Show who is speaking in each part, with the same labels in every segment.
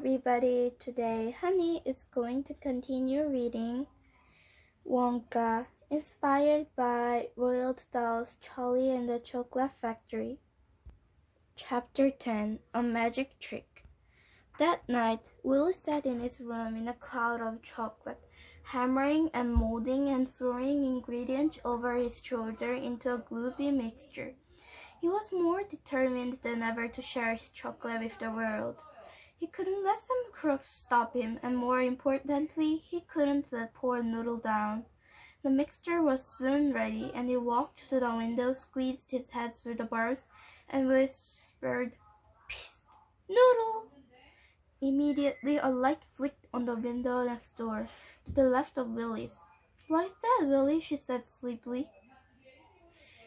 Speaker 1: everybody. Today, Hani is going to continue reading Wonka, inspired by Roald Dahl's Charlie and the Chocolate Factory. Chapter 10, A Magic Trick. That night, Willie sat in his room in a cloud of chocolate, hammering and molding and throwing ingredients over his shoulder into a gluey mixture. He was more determined than ever to share his chocolate with the world. He couldn't let some crooks stop him, and more importantly, he couldn't let poor Noodle down. The mixture was soon ready, and he walked to the window, squeezed his head through the bars, and whispered, "Psst, Noodle!" Immediately a light flicked on the window next door, to the left of Willie's. "What's that, Willie?" she said sleepily.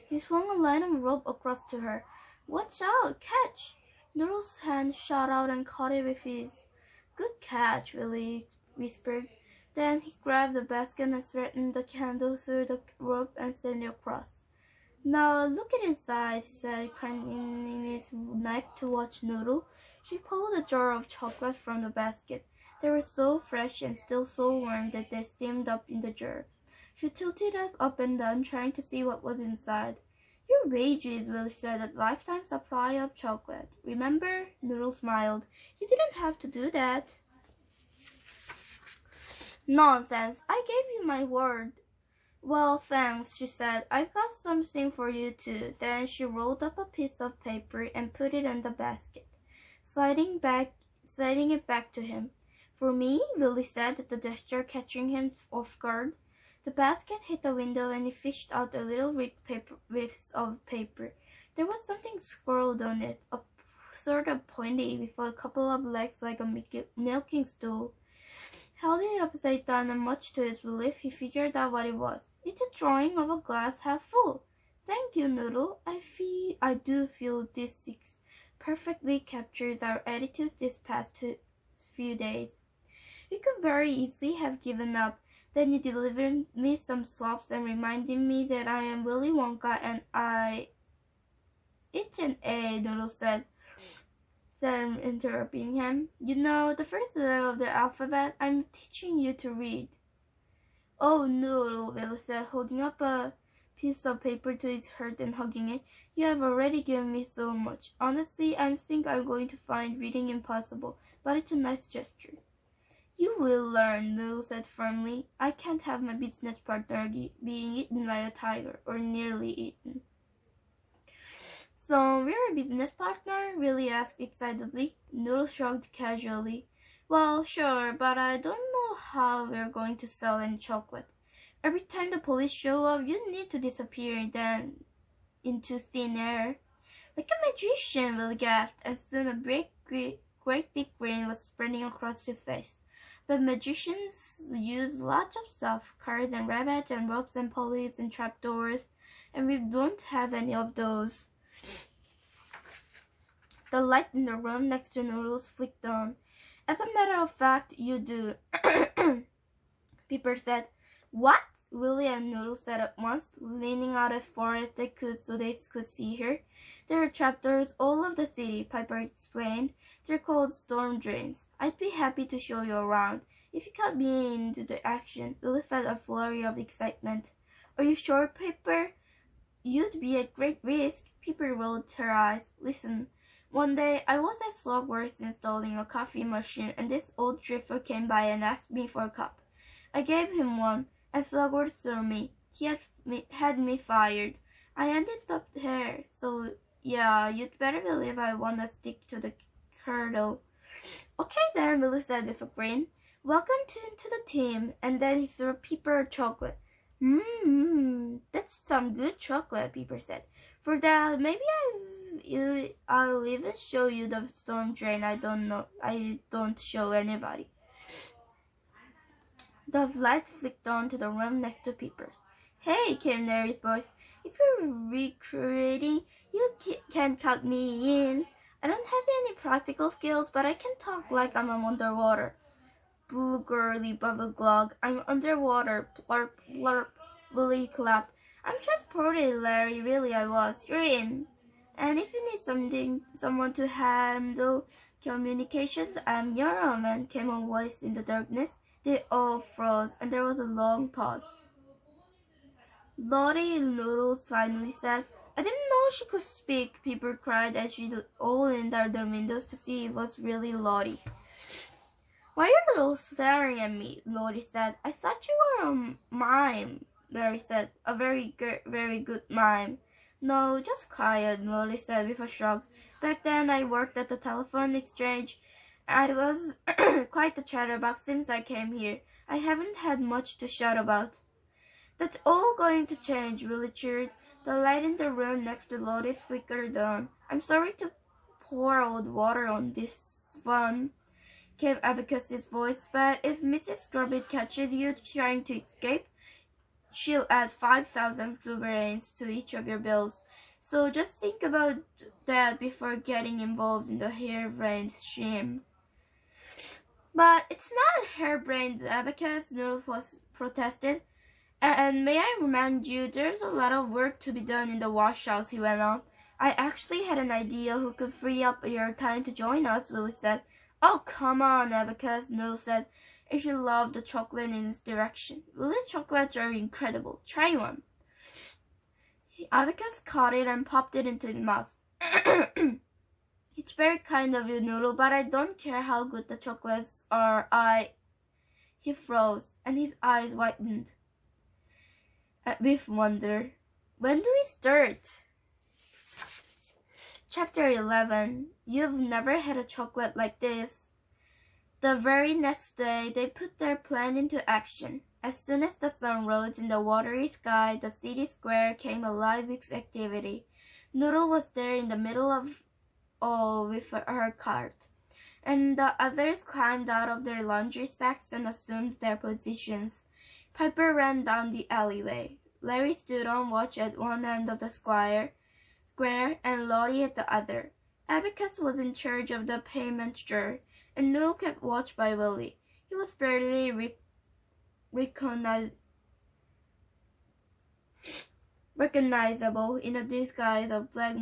Speaker 1: He swung a line of rope across to her. "Watch out! Catch!" Noodle's hand shot out and caught it with his. "Good catch," Willie whispered. Then he grabbed the basket and threaded the candle through the rope and sent it across. "Now look at inside," he said, craning his neck to watch Noodle. She pulled a jar of chocolate from the basket. They were so fresh and still so warm that they steamed up in the jar. She tilted it up and down, trying to see what was inside. "Your wages," Willie said, "a lifetime supply of chocolate. Remember?" Noodle smiled. "You didn't have to do that." "Nonsense! I gave you my word." "Well, thanks," she said. "I've got something for you too." Then she rolled up a piece of paper and put it in the basket, sliding it back to him. "For me?" Willie said, the gesture catching him off guard. The basket hit the window and he fished out a little rips of paper. There was something scrawled on it, a sort of pointy with a couple of legs like a milking stool. Held it upside down, and much to his relief, he figured out what it was. "It's a drawing of a glass half full." "Thank you, Noodle. I do feel this perfectly captures our attitudes this past few days. We could very easily have given up. Then you delivered me some slops and reminded me that I am Willy Wonka and It's an A," Noodle said, interrupting him. "You know, the first letter of the alphabet. I'm teaching you to read." "Oh, Noodle," Willie said, holding up a piece of paper to his heart and hugging it. "You have already given me so much. Honestly, I think I'm going to find reading impossible, but it's a nice gesture." "You will learn," Noodle said firmly. "I can't have my business partner being eaten by a tiger, or nearly eaten." "So we're a business partner?" Willie asked excitedly. Noodle shrugged casually. "Well, sure, but I don't know how we're going to sell any chocolate. Every time the police show up, you need to disappear then into thin air." "Like a magician," Willie gasped, and soon a great big grin was spreading across his face. "But magicians use lots of stuff, cards and rabbits and ropes and pulleys and trapdoors, and we don't have any of those." The light in the room next to Noodles flicked on. "As a matter of fact, you do," Pepper said. "What?" Willie and Noodles said at once, leaning out as far as they could so they could see her. "There are trapdoors all over the city," Piper explained. "They're called storm drains. I'd be happy to show you around. If you cut me into the action." Willie felt a flurry of excitement. "Are you sure, Piper?" "You'd be at great risk." Piper rolled her eyes. "Listen. One day I was at Slogworth's installing a coffee machine, and this old drifter came by and asked me for a cup. I gave him one, and Slogworth threw me. He had me fired. I ended up there, so yeah, you'd better believe I want to stick to the hurdle." "Okay then," Willie said with a grin. "Welcome to the team." And then he threw Pepper a chocolate. That's some good chocolate," Pepper said. "For that, maybe I'll even show you the storm drain I don't show anybody." The light flicked on to the room next to Pepper's. "Hey," came Mary's voice. "If you're recruiting, you can cut me in. I don't have any practical skills, but I can talk like I'm underwater." "Blue girly bubble glug. I'm underwater. Blurp, blurp." Willie clapped. "I'm transported, Larry. Really, I was. You're in. And if you need someone to handle Communications, I'm your man, came a voice in the darkness. They all froze, and there was a long pause. Lottie Noodles finally said, I didn't know she could speak. People cried as she all leaned out their windows to see if it was really Lottie. Why are you all staring at me? Lottie said. I thought you were a mime, Larry said. A very good mime. No, just quiet, Lottie said with a shrug. Back then I worked at the telephone exchange. I was quite a chatterbox since I came here. I haven't had much to shout about. That's all going to change, Willie cheered. The light in the room next to Lotus flickered on. I'm sorry to pour old water on this one, came Abacus's voice, but if Mrs. Grubbit catches you trying to escape, she'll add 5,000 sovereigns to each of your bills. So just think about that before getting involved in the harebrained scheme. But it's not harebrained, Abacus, Noodles was protested. And may I remind you, there's a lot of work to be done in the washhouse, he went on. I actually had an idea who could free up your time to join us, Willie said. Oh, come on, Abacus, Noodle said, and she loved the chocolate in its direction. Willie's chocolates are incredible. Try one. Abacus caught it and popped it into his mouth. It's very kind of you, Noodle, but I don't care how good the chocolates are. He froze, and his eyes widened with wonder. When do we start? Chapter 11. You've never had a chocolate like this. The very next day, they put their plan into action. As soon as the sun rose in the watery sky, the city square came alive with activity. Noodle was there in the middle of all with her cart, and the others climbed out of their laundry sacks and assumed their positions. Piper ran down the alleyway. Larry stood on watch at one end of the square, and Lottie at the other. Abacus was in charge of the payment jar, and Noodle kept watch by Willie. He was barely recognizable in a disguise of black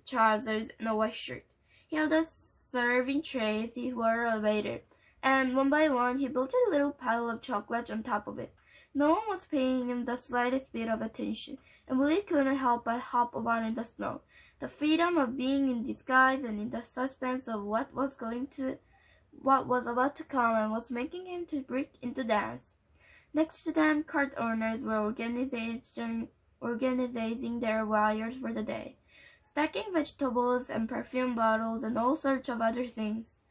Speaker 1: trousers and a white shirt. He held a serving tray as he were a waiter, and one by one he built a little pile of chocolate on top of it. No one was paying him the slightest bit of attention, and Willie couldn't help but hop about in the snow. The freedom of being in disguise and in the suspense of what was about to come and was making him to break into dance. Next to them, cart owners were organizing their wires for the day, stacking vegetables and perfume bottles and all sorts of other things.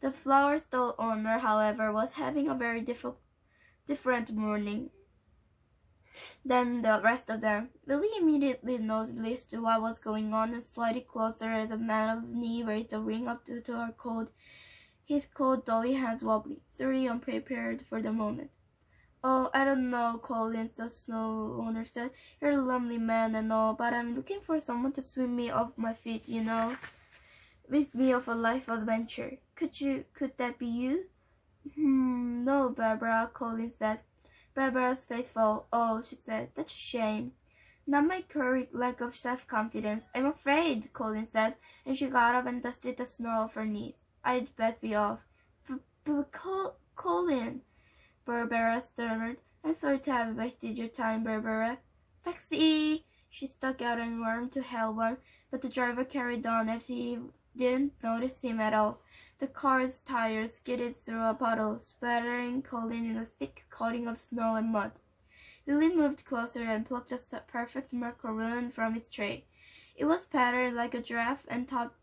Speaker 1: The flower stall owner, however, was having a very different morning than the rest of them. Billy immediately noticed what was going on and slided closer as a man of knee raised a ring up to her cold, his cold, doughy hands wobbly, thoroughly unprepared for the moment. Oh, I don't know, Collins, the snow owner said. You're a lovely man and all, but I'm looking for someone to swim me off my feet, with me of a life adventure. Could that be you? No, Barbara, Collins said. Barbara's face fell. Oh, she said, that's a shame. Not my current lack of self-confidence. I'm afraid, Collins said, and she got up and dusted the snow off her knees. I'd bet be off. But Colin, Barbara stammered. I'm sorry to have wasted your time, Barbara. Taxi! She stuck out an arm to hail one, but the driver carried on as he didn't notice him at all. The car's tires skidded through a puddle, splattering Colin in a thick coating of snow and mud. Willie moved closer and plucked a perfect macaroon from its tray. It was patterned like a giraffe and topped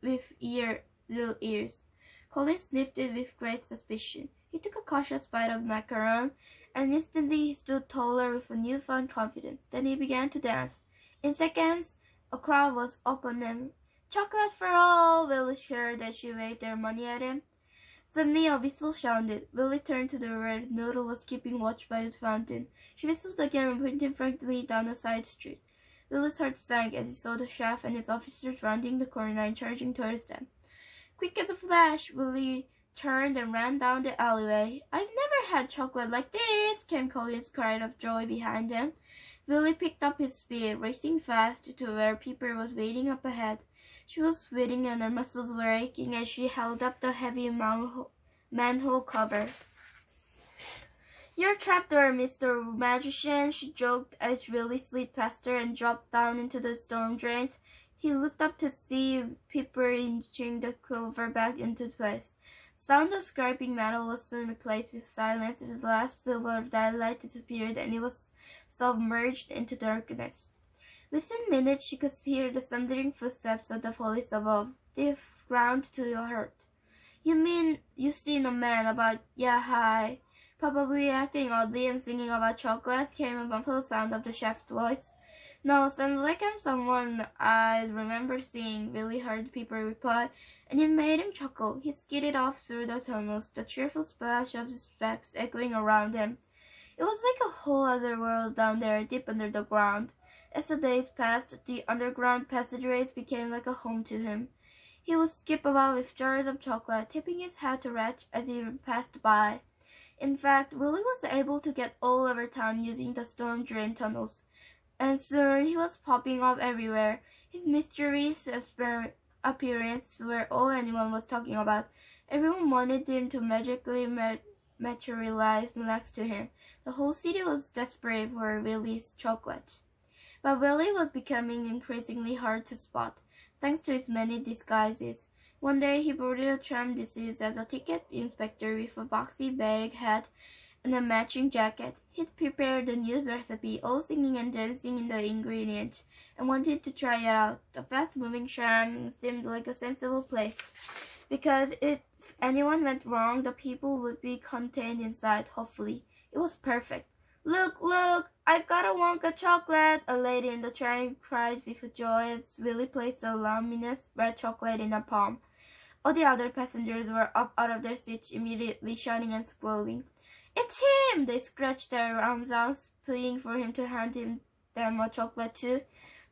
Speaker 1: with little ears. Colin sniffed it with great suspicion. He took a cautious bite of macaron, and instantly he stood taller with a newfound confidence. Then he began to dance. In seconds, a crowd was upon him. Chocolate for all! Willie shouted as she waved their money at him. Suddenly a whistle sounded. Willie turned to the where Noodle was keeping watch by the fountain. She whistled again and pointed frankly down a side street. Willie's heart sank as he saw the chef and his officers rounding the corner and charging towards them. Quick as a flash, Willie turned and ran down the alleyway. I've never had chocolate like this, came Colin's cry of joy behind him. Willie picked up his speed, racing fast to where Pepper was waiting up ahead. She was sweating and her muscles were aching as she held up the heavy manhole cover. "You're trapped there, Mr. Magician," she joked as Willie slid past her and dropped down into the storm drains. He looked up to see Pipper inching the clover back into place. The sound of scraping metal was soon replaced with silence as the last silver of daylight disappeared and it was submerged into darkness. Within minutes she could hear the thundering footsteps of the police above. They ground to her heart. "You mean you seen a man about, yeah, hi, probably acting oddly and singing about chocolate?" came a muffled sound of the chef's voice. "No, sounds like I'm someone I remember seeing," Billy heard Pepper reply, and it made him chuckle. He skidded off through the tunnels, the cheerful splash of the steps echoing around him. It was like a whole other world down there, deep under the ground. As the days passed, the underground passageways became like a home to him. He would skip about with jars of chocolate, tipping his hat to Ratch as he passed by. In fact, Willie was able to get all over town using the storm drain tunnels, and soon he was popping up everywhere. His mysterious appearance were all anyone was talking about. Everyone wanted him to magically materialize next to him. The whole city was desperate for Willie's chocolate. But Willie was becoming increasingly hard to spot, thanks to his many disguises. One day he boarded a tram disguised as a ticket inspector with a boxy bag hat and a matching jacket. He'd prepared a new recipe, all singing and dancing in the ingredients, and wanted to try it out. The fast-moving tram seemed like a sensible place, because if anyone went wrong, the people would be contained inside, hopefully. It was perfect. "Look, look! I've got a Wonka chocolate!" a lady in the train cried with joy as Willie placed a luminous red chocolate in her palm. All the other passengers were up out of their seats immediately, shouting and squalling. "It's him!" They stretched their arms out, pleading for him to hand them a chocolate too.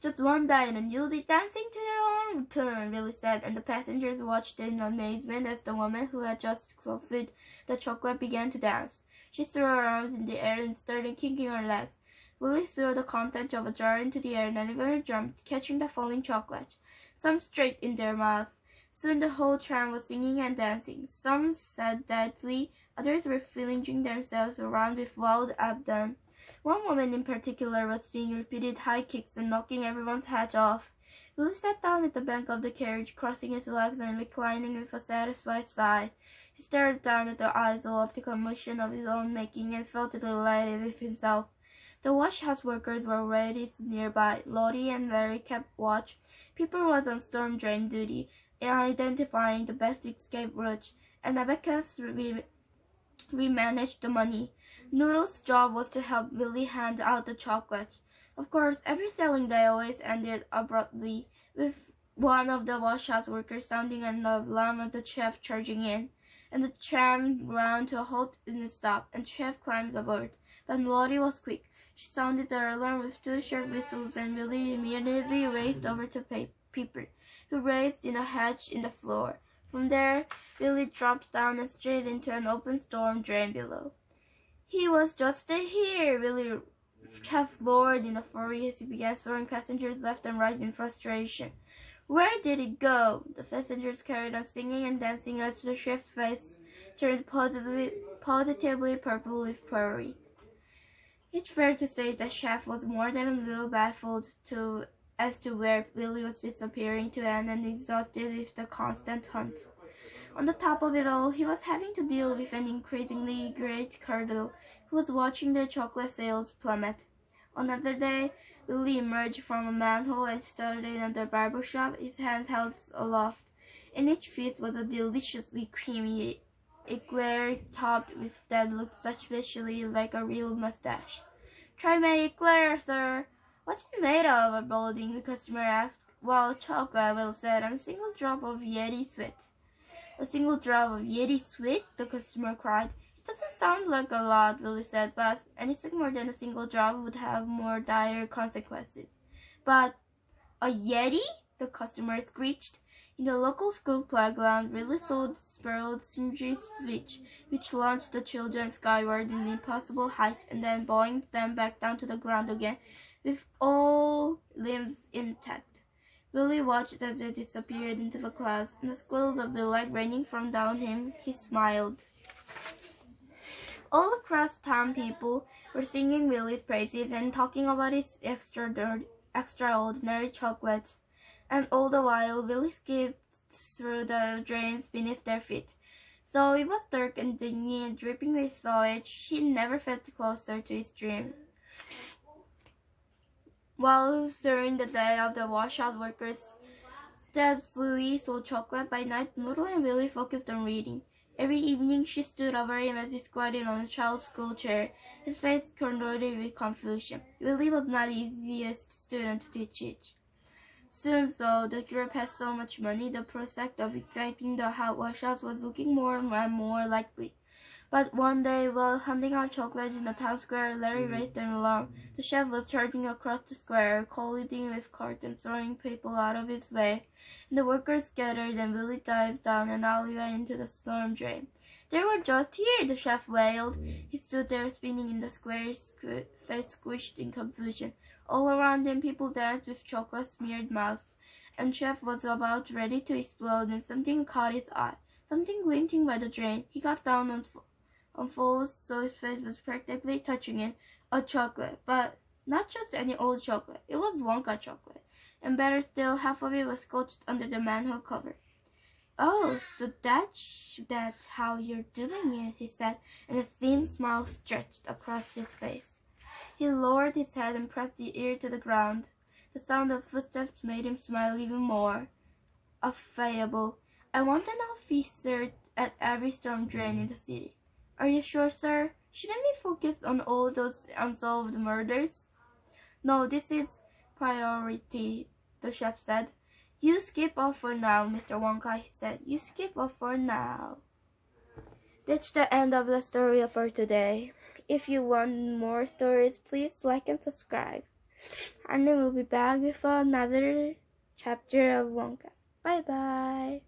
Speaker 1: "Just one bite and you'll be dancing to your own tune," Willie said, and the passengers watched in amazement as the woman who had just swallowed the chocolate began to dance. She threw her arms in the air and started kicking her legs. Willie threw the contents of a jar into the air and everyone jumped, catching the falling chocolate, some straight in their mouth. Soon the whole tram was singing and dancing. Some said deadly, others were flinging themselves around with wild abandon. One woman in particular was doing repeated high kicks and knocking everyone's hats off. Willie sat down at the back of the carriage, crossing his legs and reclining with a satisfied sigh. He stared down at the idol of the commotion of his own making and felt delighted with himself. The wash-house workers were already nearby. Lottie and Larry kept watch. Pepper was on storm drain duty, identifying the best escape route, and Abacus managed the money. Noodle's job was to help Willie hand out the chocolate. Of course, every selling day always ended abruptly, with one of the wash-house workers sounding an alarm of the chef charging in, and the tram ground to a halt in the stop, and chef climbed aboard. But Lottie was quick. She sounded the alarm with two short whistles, and Willie immediately raced over to Pepper, who raced in a hatch in the floor. From there, Willie dropped down and straight into an open storm drain below. "He was just here!" Willie half-roared in a fury as he began throwing passengers left and right in frustration. "Where did it go?" The passengers carried on singing and dancing as the chef's face turned positively purple with fury. It's fair to say the chef was more than a little baffled as to where Willie was disappearing to and exhausted with the constant hunt. On the top of it all, he was having to deal with an increasingly great curdle who was watching their chocolate sales plummet. Another day, Willie emerged from a manhole and started in the barber shop, his hands held aloft. In each fist was a deliciously creamy eclair topped with that looked suspiciously like a real mustache. "Try my eclair, sir." "What's it made of?" a balding customer asked. "Well, chocolate," Will said, "and a single drop of Yeti sweet." "A single drop of Yeti sweet?" the customer cried. "It doesn't sound like a lot," Willie said, "but anything more than a single drop would have more dire consequences." "But a Yeti?" the customer screeched. In the local school playground, Willie saw the spiraled singing switch, which launched the children skyward in an impossible height and then boinged them back down to the ground again with all limbs intact. Willie watched as it disappeared into the clouds, and the squills of delight raining from down him. He smiled. All across town people were singing Willie's praises and talking about his extraordinary chocolates. And all the while Willie skipped through the drains beneath their feet. Though it was dark and dingy and dripping with sewage, he never felt closer to his dream. While during the day of the washout workers steadily sold chocolate, by night Noodle and Willie focused on reading. Every evening she stood over him as he squatted on a child's school chair, his face contorted with confusion. Willie was not the easiest student to teach. Soon, though the group had so much money, the prospect of escaping the hot washouts was looking more and more likely. But one day, while handing out chocolates in the town square, Larry raced them along. The chef was charging across the square, colliding with carts and throwing people out of his way. And the workers scattered, and Willie dived down an alleyway into the storm drain. "They were just here," the chef wailed. He stood there spinning in the square, face squished in confusion. All around him, people danced with chocolate-smeared mouths. And Chef was about ready to explode when something caught his eye. Something glinting by the drain. He got down on falls, so his face was practically touching it. A chocolate, but not just any old chocolate. It was Wonka chocolate, and better still, half of it was scorched under the manhole cover. "Oh, so that's how you're doing it," he said, and a thin smile stretched across his face. He lowered his head and pressed the ear to the ground. The sound of footsteps made him smile even more. Affable. "I want an officer at every storm drain in the city." "Are you sure, sir? Shouldn't we focus on all those unsolved murders?" "No, this is priority," the chef said. "You skip off for now, Mr. Wonka," he said. "You skip off for now." That's the end of the story for today. If you want more stories, please like and subscribe. And then we'll be back with another chapter of Wonka. Bye bye.